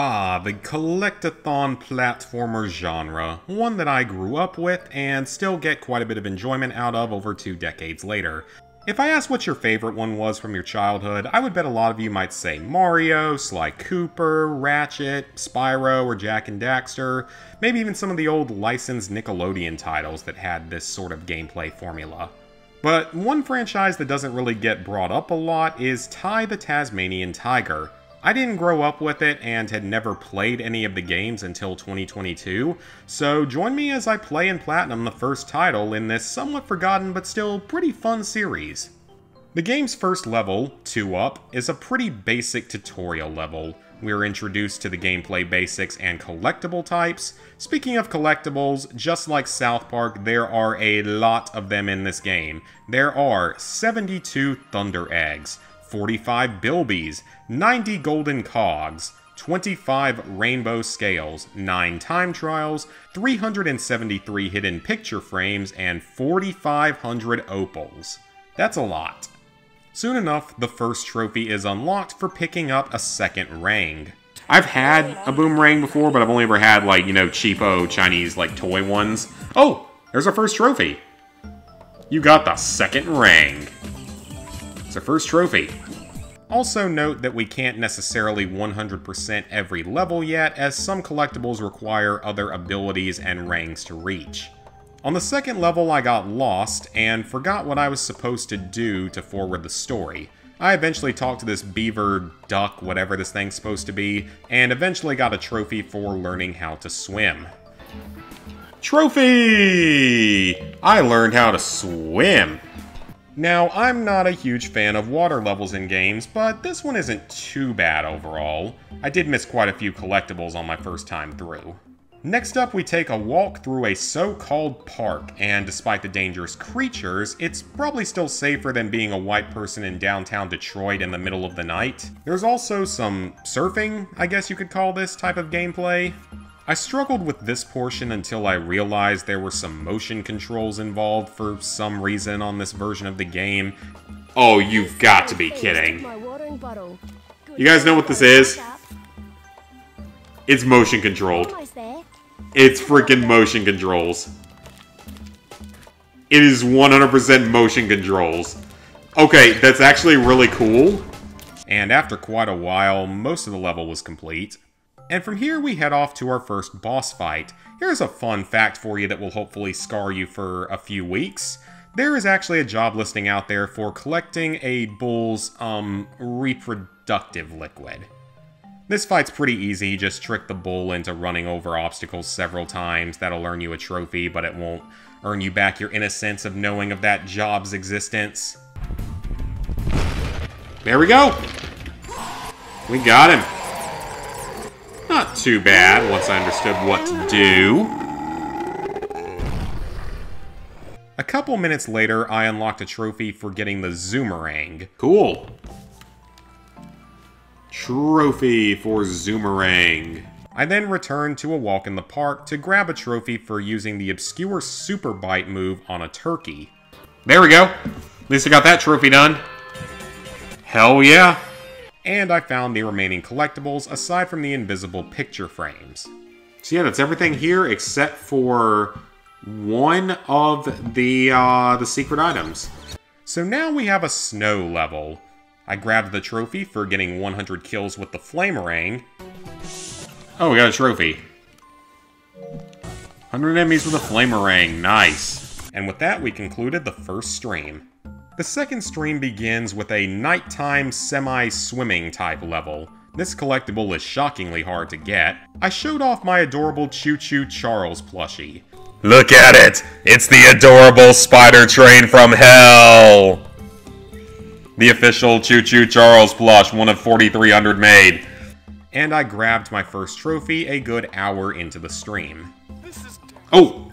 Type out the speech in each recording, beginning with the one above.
Ah, the collectathon platformer genre, one that I grew up with and still get quite a bit of enjoyment out of over 2 decades later. If I asked what your favorite one was from your childhood, I would bet a lot of you might say Mario, Sly Cooper, Ratchet, Spyro, or Jak and Daxter, maybe even some of the old licensed Nickelodeon titles that had this sort of gameplay formula. But one franchise that doesn't really get brought up a lot is Ty the Tasmanian Tiger. I didn't grow up with it and had never played any of the games until 2022, so join me as I play and platinum the first title in this somewhat forgotten but still pretty fun series. The game's first level, 2 Up, is a pretty basic tutorial level. We're introduced to the gameplay basics and collectible types. Speaking of collectibles, just like South Park, there are a lot of them in this game. There are 72 Thunder Eggs, 45 Bilbies, 90 Golden Cogs, 25 Rainbow Scales, 9 Time Trials, 373 Hidden Picture Frames, and 4,500 Opals. That's a lot. Soon enough, the first trophy is unlocked for picking up a second Rang. I've had a boomerang before, but I've only ever had, like, you know, cheapo Chinese, like, toy ones. Oh! There's our first trophy! You got the second Rang. It's our first trophy. Also note that we can't necessarily 100% every level yet, as some collectibles require other abilities and ranks to reach. On the second level I got lost, and forgot what I was supposed to do to forward the story. I eventually talked to this beaver, duck, whatever this thing's supposed to be, and eventually got a trophy for learning how to swim. Trophy! I learned how to swim! Now, I'm not a huge fan of water levels in games, but this one isn't too bad overall. I did miss quite a few collectibles on my first time through. Next up, we take a walk through a so-called park, and despite the dangerous creatures, it's probably still safer than being a white person in downtown Detroit in the middle of the night. There's also some surfing, I guess you could call this type of gameplay. I struggled with this portion until I realized there were some motion controls involved for some reason on this version of the game. Oh, you've got to be kidding. You guys know what this is? It's motion controlled. It's freaking motion controls. It is 100% motion controls. Okay, that's actually really cool. And after quite a while, most of the level was complete. And from here we head off to our first boss fight. Here's a fun fact for you that will hopefully scar you for a few weeks. There is actually a job listing out there for collecting a bull's, reproductive liquid. This fight's pretty easy, just trick the bull into running over obstacles several times. That'll earn you a trophy, but it won't earn you back your innocence of knowing of that job's existence. There we go! We got him! Not too bad, once I understood what to do. A couple minutes later, I unlocked a trophy for getting the Zoomerang. Cool. Trophy for Zoomerang. I then returned to a walk in the park to grab a trophy for using the obscure Super Bite move on a turkey. There we go. At least I got that trophy done. Hell yeah. And I found the remaining collectibles aside from the invisible picture frames. So yeah, that's everything here except for one of the secret items. So now we have a snow level. I grabbed the trophy for getting 100 kills with the Flamerang. Oh, we got a trophy. 100 enemies with a Flamerang, nice. And with that, we concluded the first stream. The second stream begins with a nighttime semi-swimming type level. This collectible is shockingly hard to get. I showed off my adorable Choo Choo Charles plushie. Look at it! It's the adorable spider train from hell! The official Choo Choo Charles plush, one of 4,300 made. And I grabbed my first trophy a good hour into the stream. Oh!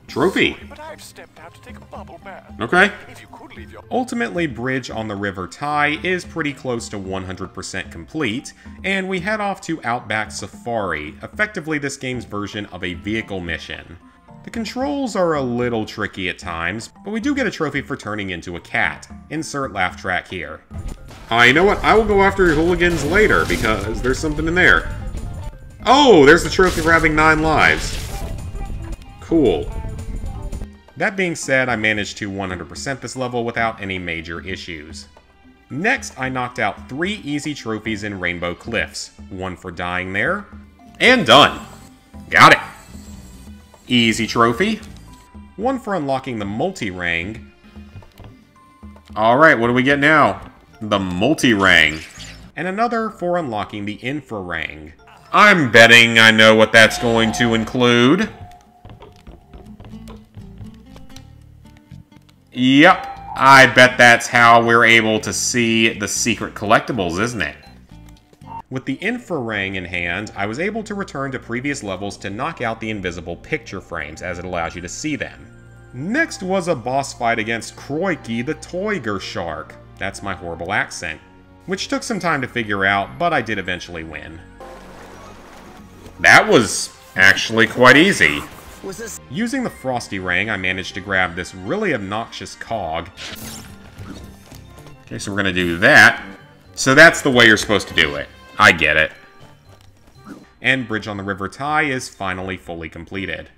Trophy! But I've stepped out to take a bubble bath. Okay. If you could leave your... Ultimately, Bridge on the River Ty is pretty close to 100% complete, and we head off to Outback Safari, effectively this game's version of a vehicle mission. The controls are a little tricky at times, but we do get a trophy for turning into a cat. Insert laugh track here. You know what? I will go after hooligans later, because there's something in there. Oh, there's the trophy for having 9 lives. Cool. That being said, I managed to 100% this level without any major issues. Next, I knocked out 3 easy trophies in Rainbow Cliffs. 1 for dying there. And done. Got it. Easy trophy. 1 for unlocking the multi-rang. Alright, what do we get now? The multi-rang. And another for unlocking the infra-rang. I'm betting I know what that's going to include. Yep, I bet that's how we're able to see the secret collectibles, isn't it? With the infra-rang in hand, I was able to return to previous levels to knock out the invisible picture frames, as it allows you to see them. Next was a boss fight against Kroiki the Tyger shark. That's my horrible accent. Which took some time to figure out, but I did eventually win. That was actually quite easy. Using the Frosty Rang, I managed to grab this really obnoxious cog. Okay, so we're gonna do that. So that's the way you're supposed to do it. I get it. And Bridge on the River Ty is finally fully completed.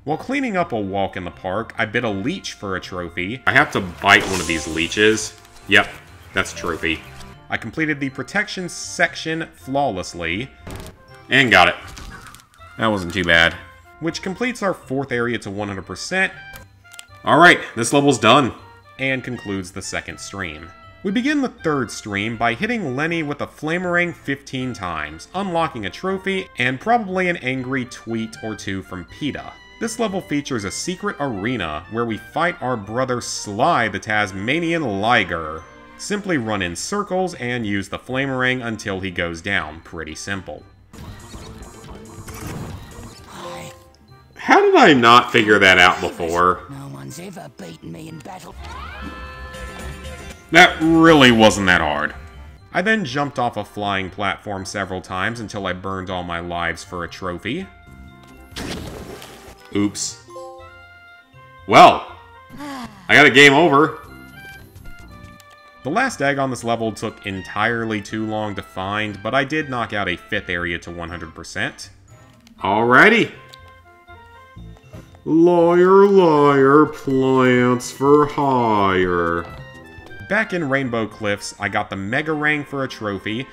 While cleaning up a walk in the park, I bit a leech for a trophy. I have to bite one of these leeches. Yep, that's a trophy. I completed the protection section flawlessly. And got it. That wasn't too bad. Which completes our 4th area to 100%. Alright, this level's done. And concludes the 2nd stream. We begin the 3rd stream by hitting Lenny with a Flamerang 15 times, unlocking a trophy, and probably an angry tweet or 2 from PETA. This level features a secret arena where we fight our brother Sly the Tasmanian Liger. Simply run in circles and use the Flamerang until he goes down. Pretty simple. How did I not figure that out before? No one's ever beaten me in battle. That really wasn't that hard. I then jumped off a flying platform several times until I burned all my lives for a trophy. Oops. Well, I got a game over. The last egg on this level took entirely too long to find, but I did knock out a 5th area to 100%. Alrighty. Liar, liar, plants for hire. Back in Rainbow Cliffs, I got the Mega Rang for a trophy.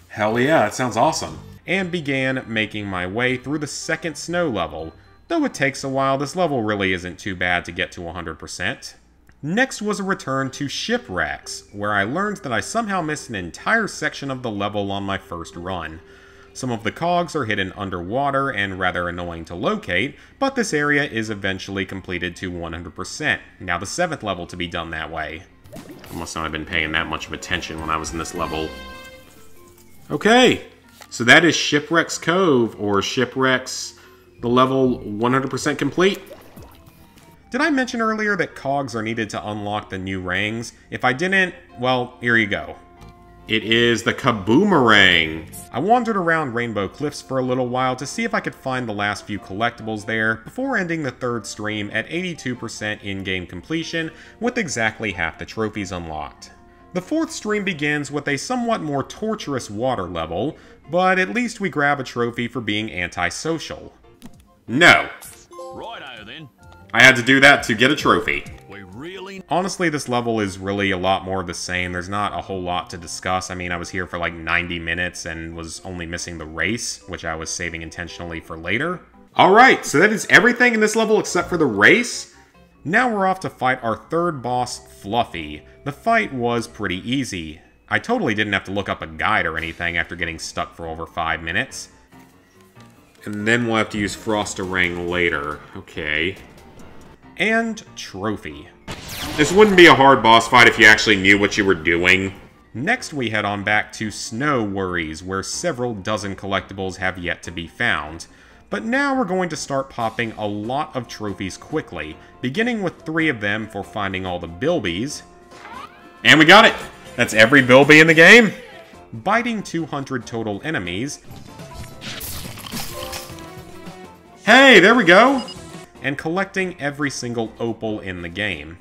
Hell yeah, that sounds awesome. And began making my way through the 2nd snow level. Though it takes a while, this level really isn't too bad to get to 100%. Next was a return to Shipwrecks, where I learned that I somehow missed an entire section of the level on my first run. Some of the cogs are hidden underwater and rather annoying to locate, but this area is eventually completed to 100%. Now the 7th level to be done that way. I must not have been paying that much of attention when I was in this level. Okay, so that is Shipwrecks Cove, or Shipwrecks, the level 100% complete. Did I mention earlier that cogs are needed to unlock the new rangs? If I didn't, well, here you go. It is the Kaboomerang. I wandered around Rainbow Cliffs for a little while to see if I could find the last few collectibles there before ending the 3rd stream at 82% in-game completion with exactly half the trophies unlocked. The 4th stream begins with a somewhat more torturous water level, but at least we grab a trophy for being antisocial. No. Righto then. I had to do that to get a trophy. We really... Honestly, this level is really a lot more of the same. There's not a whole lot to discuss. I mean, I was here for like 90 minutes and was only missing the race, which I was saving intentionally for later. Alright, so that is everything in this level except for the race. Now we're off to fight our 3rd boss, Fluffy. The fight was pretty easy. I totally didn't have to look up a guide or anything after getting stuck for over 5 minutes. And then we'll have to use Frostarang later. Okay. And trophy. This wouldn't be a hard boss fight if you actually knew what you were doing. Next we head on back to Snow Worries, where several dozen collectibles have yet to be found. But now we're going to start popping a lot of trophies quickly, beginning with 3 of them for finding all the Bilbies. And we got it! That's every Bilby in the game! Biting 200 total enemies. Hey, there we go! And collecting every single opal in the game.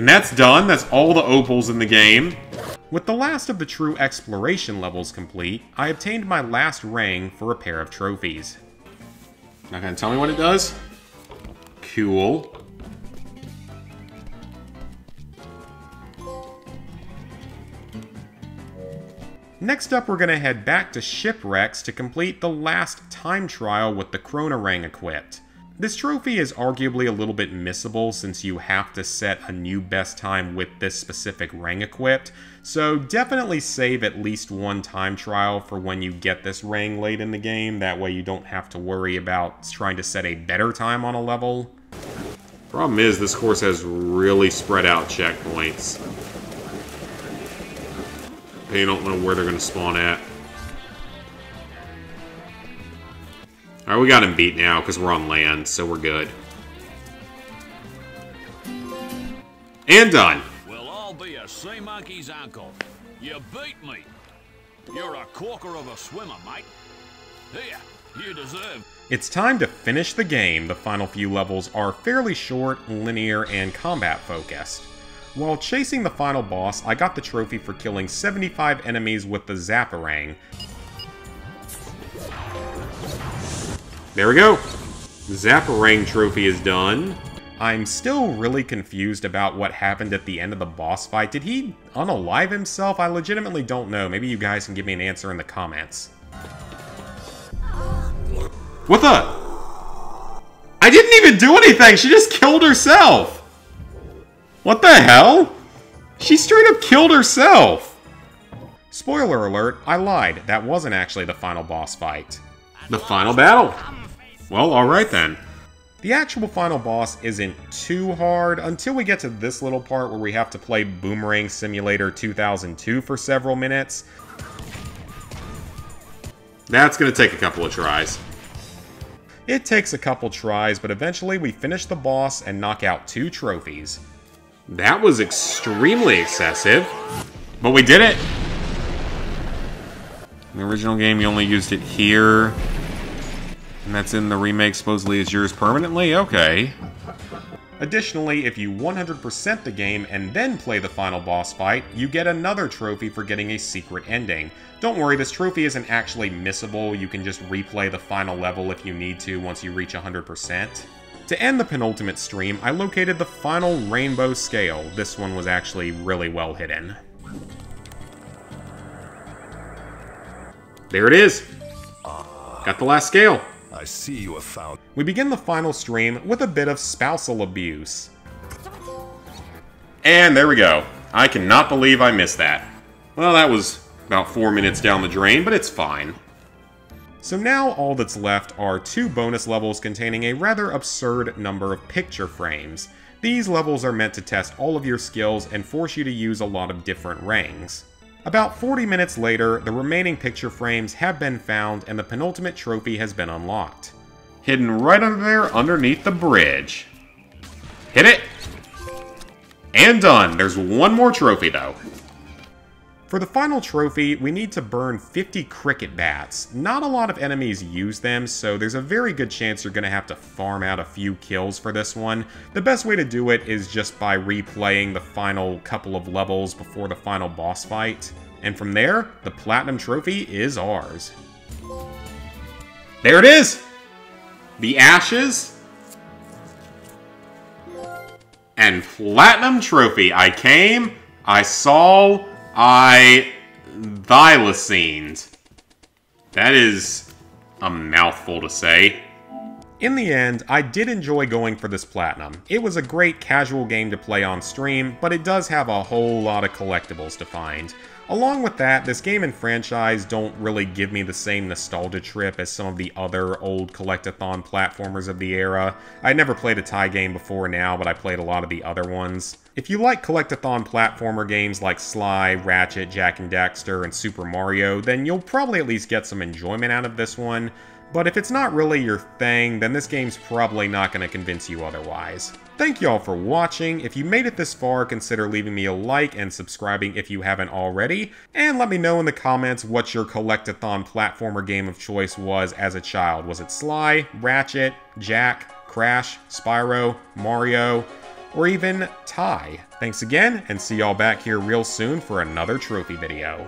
And that's done. That's all the opals in the game. With the last of the true exploration levels complete, I obtained my last ring for a pair of trophies. Not gonna tell me what it does? Cool. Next up, we're gonna head back to Shipwrecks to complete the last time trial with the Chronarang equipped. This trophy is arguably a little bit missable since you have to set a new best time with this specific ring equipped, so definitely save at least one time trial for when you get this ring late in the game, that way you don't have to worry about trying to set a better time on a level. Problem is, this course has really spread out checkpoints. They don't know where they're going to spawn at. Alright, we got him beat now because we're on land, so we're good. And done. Well, I'll be a sea monkey's uncle. You beat me. You're a corker of a swimmer, mate. Here, you deserve. It's time to finish the game. The final few levels are fairly short, linear, and combat focused. While chasing the final boss, I got the trophy for killing 75 enemies with the Zapparang. There we go! The Zapparang trophy is done. I'm still really confused about what happened at the end of the boss fight. Did he unalive himself? I legitimately don't know. Maybe you guys can give me an answer in the comments. What the? I didn't even do anything! She just killed herself! What the hell? She straight up killed herself! Spoiler alert, I lied. That wasn't actually the final boss fight. The final battle! Well, alright then. The actual final boss isn't too hard until we get to this little part where we have to play Boomerang Simulator 2002 for several minutes. That's gonna take a couple of tries. It takes a couple tries, but eventually we finish the boss and knock out 2 trophies. That was extremely excessive, but we did it! In the original game, you only used it here, and that's in the remake, supposedly is yours permanently? Okay. Additionally, if you 100% the game and then play the final boss fight, you get another trophy for getting a secret ending. Don't worry, this trophy isn't actually missable, you can just replay the final level if you need to once you reach 100%. To end the penultimate stream, I located the final rainbow scale. This one was actually really well hidden. There it is! Got the last scale. I see you have found. We begin the final stream with a bit of spousal abuse. And there we go. I cannot believe I missed that. Well, that was about 4 minutes down the drain, but it's fine. So now all that's left are 2 bonus levels containing a rather absurd number of picture frames. These levels are meant to test all of your skills and force you to use a lot of different rings. About 40 minutes later, the remaining picture frames have been found and the penultimate trophy has been unlocked. Hidden right under there underneath the bridge. Hit it! And done! There's one more trophy though. For the final trophy, we need to burn 50 cricket bats. Not a lot of enemies use them, so there's a very good chance you're going to have to farm out a few kills for this one. The best way to do it is just by replaying the final couple of levels before the final boss fight. And from there, the Platinum Trophy is ours. There it is! The Ashes and Platinum Trophy. I came, I saw, I thylacines. That is a mouthful to say. In the end, I did enjoy going for this Platinum. It was a great casual game to play on stream, but it does have a whole lot of collectibles to find. Along with that, this game and franchise don't really give me the same nostalgia trip as some of the other old collectathon platformers of the era. I never played a Ty game before now, but I played a lot of the other ones. If you like collectathon platformer games like Sly, Ratchet, Jak and Daxter, and Super Mario, then you'll probably at least get some enjoyment out of this one. But if it's not really your thing, then this game's probably not going to convince you otherwise. Thank you all for watching. If you made it this far, consider leaving me a like and subscribing if you haven't already. And let me know in the comments what your collectathon platformer game of choice was as a child. Was it Sly, Ratchet, Jak, Crash, Spyro, Mario? or even Ty. Thanks again, and see y'all back here real soon for another trophy video.